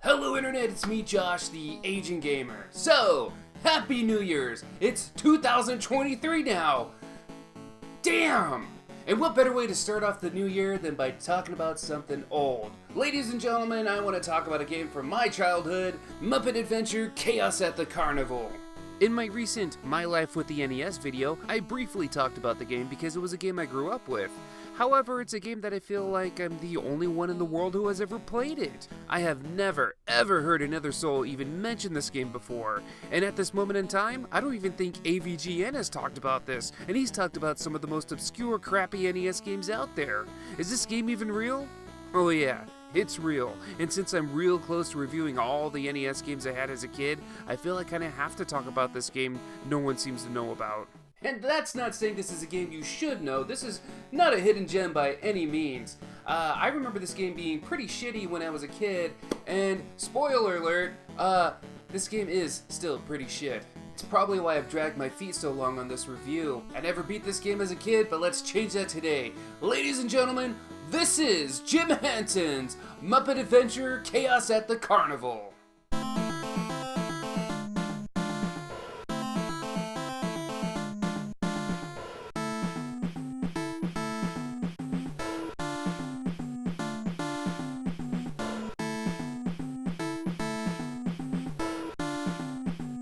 Hello Internet, it's me Josh, the Aging Gamer. So, Happy New Year's! It's 2023 now! Damn! And what better way to start off the new year than by talking about something old? Ladies and gentlemen, I want to talk about a game from my childhood, Muppet Adventure Chaos at the Carnival. In my recent My Life with the NES video, I briefly talked about the game because it was a game I grew up with. However, it's a game that I feel like I'm the only one in the world who has ever played it. I have never, ever heard another soul even mention this game before. And at this moment in time, I don't even think AVGN has talked about this, and he's talked about some of the most obscure, crappy NES games out there. Is this game even real? Oh yeah. It's real, and since I'm real close to reviewing all the NES games I had as a kid, I feel I kinda have to talk about this game no one seems to know about. And that's not saying this is a game you should know. This is not a hidden gem by any means. I remember this game being pretty shitty when I was a kid, and spoiler alert, this game is still pretty shit. It's probably why I've dragged my feet so long on this review. I never beat this game as a kid, but let's change that today. Ladies and gentlemen, this is Jim Hanson's Muppet Adventure Chaos at the Carnival.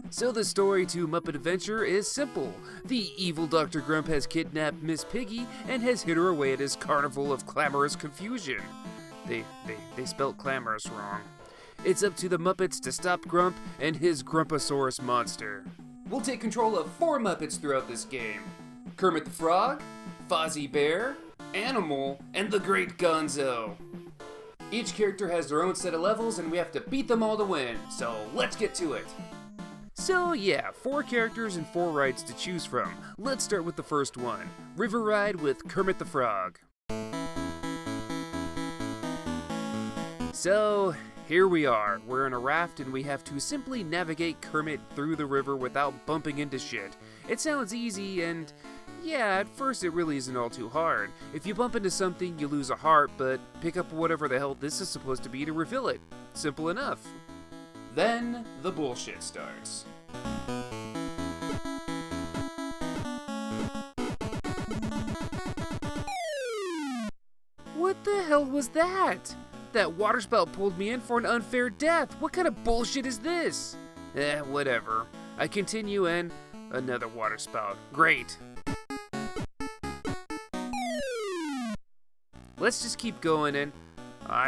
So the story to Muppet Adventure is simple. The evil Dr. Grump has kidnapped Miss Piggy and has hid her away at his carnival of clamorous confusion. They spelt clamorous wrong. It's up to the Muppets to stop Grump and his Grumpasaurus monster. We'll take control of 4 Muppets throughout this game. Kermit the Frog, Fozzie Bear, Animal, and the Great Gonzo. Each character has their own set of levels and we have to beat them all to win, so let's get to it. So yeah, 4 characters and 4 rides to choose from. Let's start with the first one, River Ride with Kermit the Frog. So, here we are. We're in a raft and we have to simply navigate Kermit through the river without bumping into shit. It sounds easy and yeah, at first it really isn't all too hard. If you bump into something, you lose a heart, but pick up whatever the hell this is supposed to be to refill it. Simple enough. Then the bullshit starts. What the hell was that? That waterspout pulled me in for an unfair death. What kind of bullshit is this? Whatever. I continue and another waterspout. Great. Let's just keep going and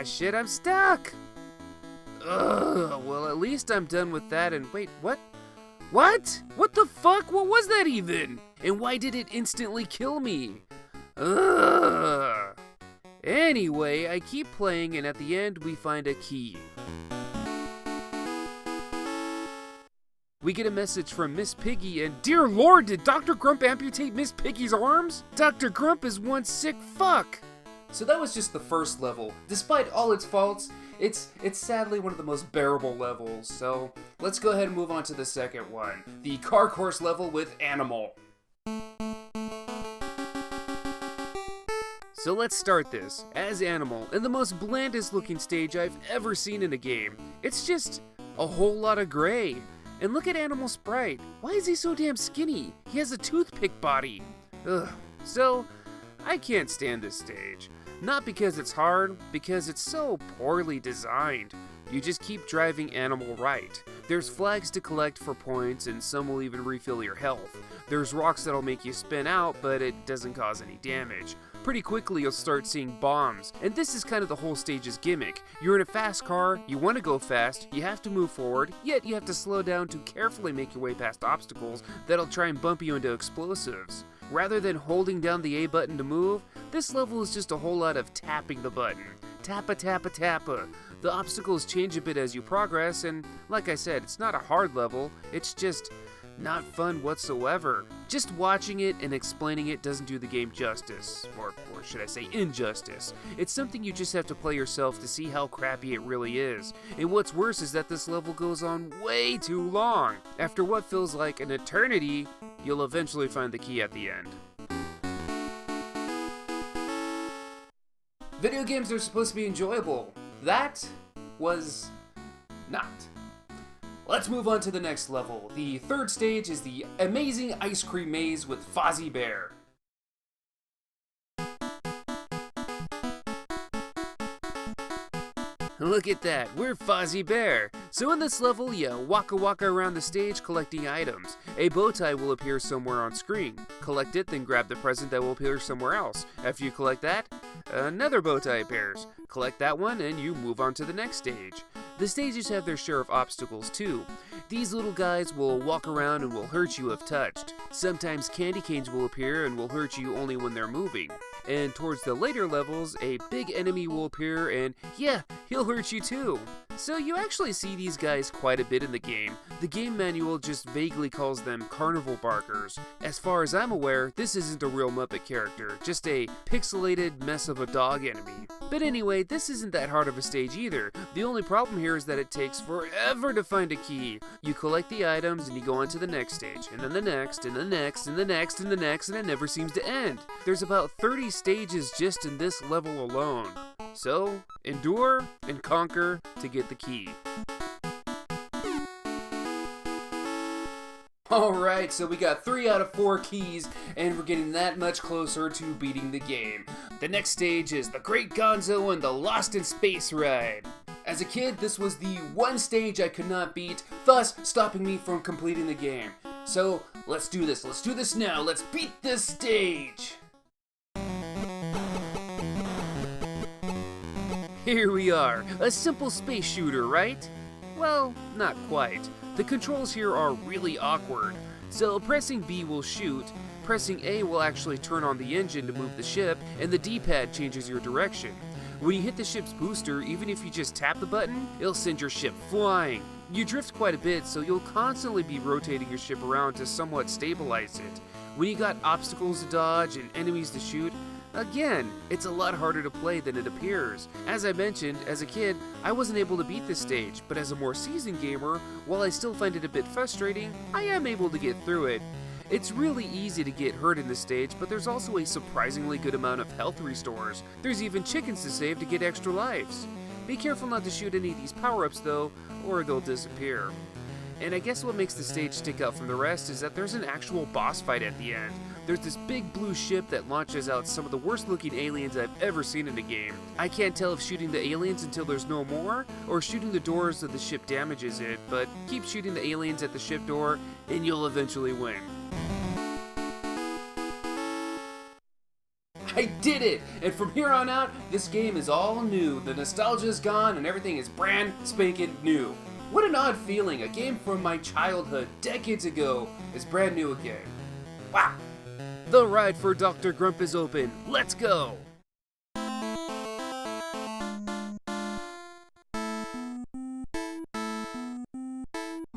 shit, I'm stuck. Ugh, well at least I'm done with that and wait, what? What? What the fuck? What was that even? And why did it instantly kill me? Ugh. Anyway, I keep playing and at the end we find a key. We get a message from Miss Piggy and dear lord, did Dr. Grump amputate Miss Piggy's arms? Dr. Grump is one sick fuck. So that was just the first level. Despite all its faults, it's sadly one of the most bearable levels, so let's go ahead and move on to the second one, the car course level with Animal. So let's start this, as Animal, in the most blandest looking stage I've ever seen in a game. It's just a whole lot of gray. And look at Animal's sprite, why is he so damn skinny? He has a toothpick body. Ugh, so I can't stand this stage. Not because it's hard, because it's so poorly designed. You just keep driving Animal right. There's flags to collect for points and some will even refill your health. There's rocks that'll make you spin out, but it doesn't cause any damage. Pretty quickly you'll start seeing bombs, and this is kind of the whole stage's gimmick. You're in a fast car, you want to go fast, you have to move forward, yet you have to slow down to carefully make your way past obstacles that'll try and bump you into explosives. Rather than holding down the A button to move, this level is just a whole lot of tapping the button. Tappa tappa tappa. The obstacles change a bit as you progress, and like I said, it's not a hard level, it's just not fun whatsoever. Just watching it and explaining it doesn't do the game justice, or should I say injustice. It's something you just have to play yourself to see how crappy it really is. And what's worse is that this level goes on way too long. After what feels like an eternity, you'll eventually find the key at the end. Video games are supposed to be enjoyable. That was not. Let's move on to the next level. The third stage is the amazing ice cream maze with Fozzie Bear. Look at that, we're Fozzie Bear. So in this level, you waka around the stage collecting items. A bow tie will appear somewhere on screen. Collect it, then grab the present that will appear somewhere else. After you collect that, another bow tie appears. Collect that one and you move on to the next stage. The stages have their share of obstacles too. These little guys will walk around and will hurt you if touched. Sometimes candy canes will appear and will hurt you only when they're moving. And towards the later levels, a big enemy will appear and yeah, he'll hurt you too. So you actually see these guys quite a bit in the game. The game manual just vaguely calls them carnival barkers. As far as I'm aware, this isn't a real Muppet character, just a pixelated mess of a dog enemy. But anyway, this isn't that hard of a stage either. The only problem here is that it takes forever to find a key. You collect the items and you go on to the next stage, and then the next, and the next, and the next, and the next, and it never seems to end. There's about 30 stages just in this level alone. So, endure and conquer to get the key. Alright, so we got 3 out of 4 keys, and we're getting that much closer to beating the game. The next stage is the Great Gonzo and the Lost in Space ride. As a kid, this was the one stage I could not beat, thus stopping me from completing the game. So, let's do this now, let's beat this stage! Here we are, a simple space shooter, right? Well, not quite. The controls here are really awkward. So pressing B will shoot, pressing A will actually turn on the engine to move the ship, and the D-pad changes your direction. When you hit the ship's booster, even if you just tap the button, it'll send your ship flying. You drift quite a bit, so you'll constantly be rotating your ship around to somewhat stabilize it. When you got obstacles to dodge and enemies to shoot, again, it's a lot harder to play than it appears. As I mentioned, as a kid, I wasn't able to beat this stage, but as a more seasoned gamer, while I still find it a bit frustrating, I am able to get through it. It's really easy to get hurt in this stage, but there's also a surprisingly good amount of health restores. There's even chickens to save to get extra lives. Be careful not to shoot any of these power-ups though, or they'll disappear. And I guess what makes the stage stick out from the rest is that there's an actual boss fight at the end. There's this big blue ship that launches out some of the worst looking aliens I've ever seen in a game. I can't tell if shooting the aliens until there's no more, or shooting the doors of the ship damages it, but keep shooting the aliens at the ship door and you'll eventually win. I did it! And from here on out, this game is all new. The nostalgia's gone and everything is brand spanking new. What an odd feeling, a game from my childhood decades ago is brand new again. Wow! The ride for Dr. Grump is open. Let's go!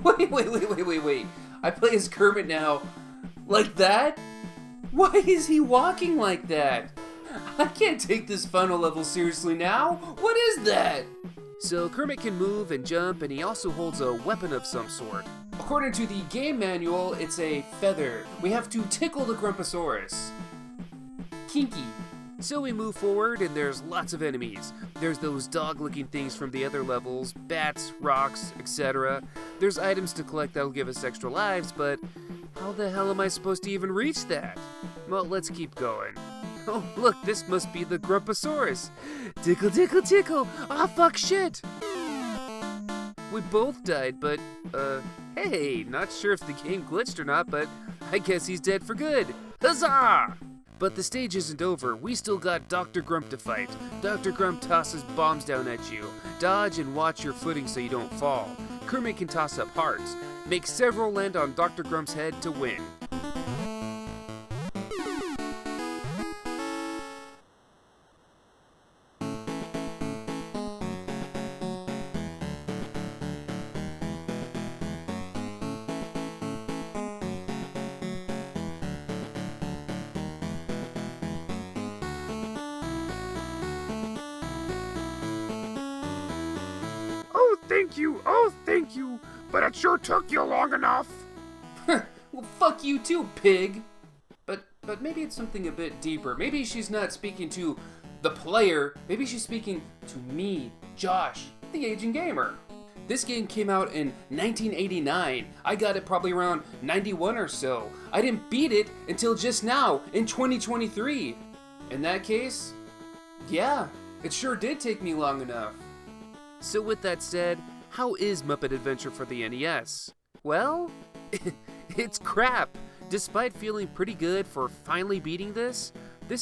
Wait. I play as Kermit now. Like that? Why is he walking like that? I can't take this final level seriously now. What is that? So Kermit can move and jump, and he also holds a weapon of some sort. According to the game manual, it's a feather. We have to tickle the Grumposaurus. Kinky. So we move forward, and there's lots of enemies. There's those dog-looking things from the other levels, bats, rocks, etc. There's items to collect that'll give us extra lives, but how the hell am I supposed to even reach that? Well, let's keep going. Oh, look, this must be the Grumposaurus. Tickle, tickle, tickle. Ah, fuck, shit. We both died, but, hey, not sure if the game glitched or not, but I guess he's dead for good. Huzzah! But the stage isn't over. We still got Dr. Grump to fight. Dr. Grump tosses bombs down at you. Dodge and watch your footing so you don't fall. Kermit can toss up hearts. Make several land on Dr. Grump's head to win. Oh, thank you, but it sure took you long enough. Well, fuck you too, pig. But maybe it's something a bit deeper. Maybe she's not speaking to the player. Maybe she's speaking to me, Josh, the aging gamer. This game came out in 1989. I got it probably around 91 or so. I didn't beat it until just now in 2023. In that case, yeah, it sure did take me long enough. So with that said, how is Muppet Adventure for the NES? Well, it's crap. Despite feeling pretty good for finally beating this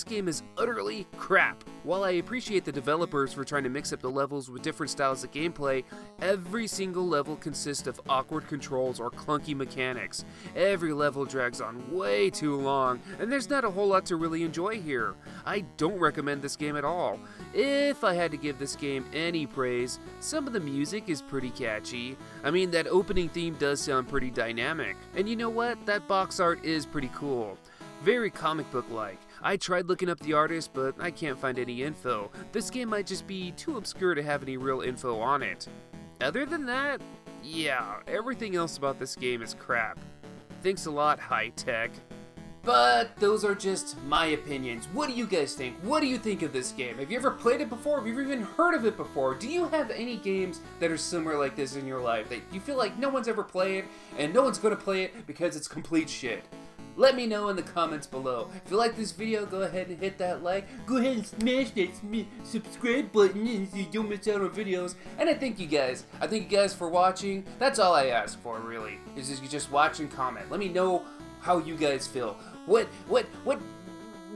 game is utterly crap. While I appreciate the developers for trying to mix up the levels with different styles of gameplay, every single level consists of awkward controls or clunky mechanics. Every level drags on way too long, and there's not a whole lot to really enjoy here. I don't recommend this game at all. If I had to give this game any praise, some of the music is pretty catchy. I mean, that opening theme does sound pretty dynamic. And you know what? That box art is pretty cool. Very comic book-like. I tried looking up the artist, but I can't find any info. This game might just be too obscure to have any real info on it. Other than that, yeah, everything else about this game is crap. Thanks a lot, High Tech. But those are just my opinions. What do you guys think? What do you think of this game? Have you ever played it before? Have you even heard of it before? Do you have any games that are similar like this in your life that you feel like no one's ever played and no one's gonna play it because it's complete shit? Let me know in the comments below. If you like this video, go ahead and hit that like. Go ahead and smash that subscribe button so you don't miss out on videos. And I thank you guys. I thank you guys for watching. That's all I ask for, really. Is you just watch and comment. Let me know how you guys feel. What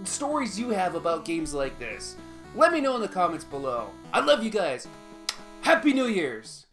stories you have about games like this. Let me know in the comments below. I love you guys. Happy New Year's!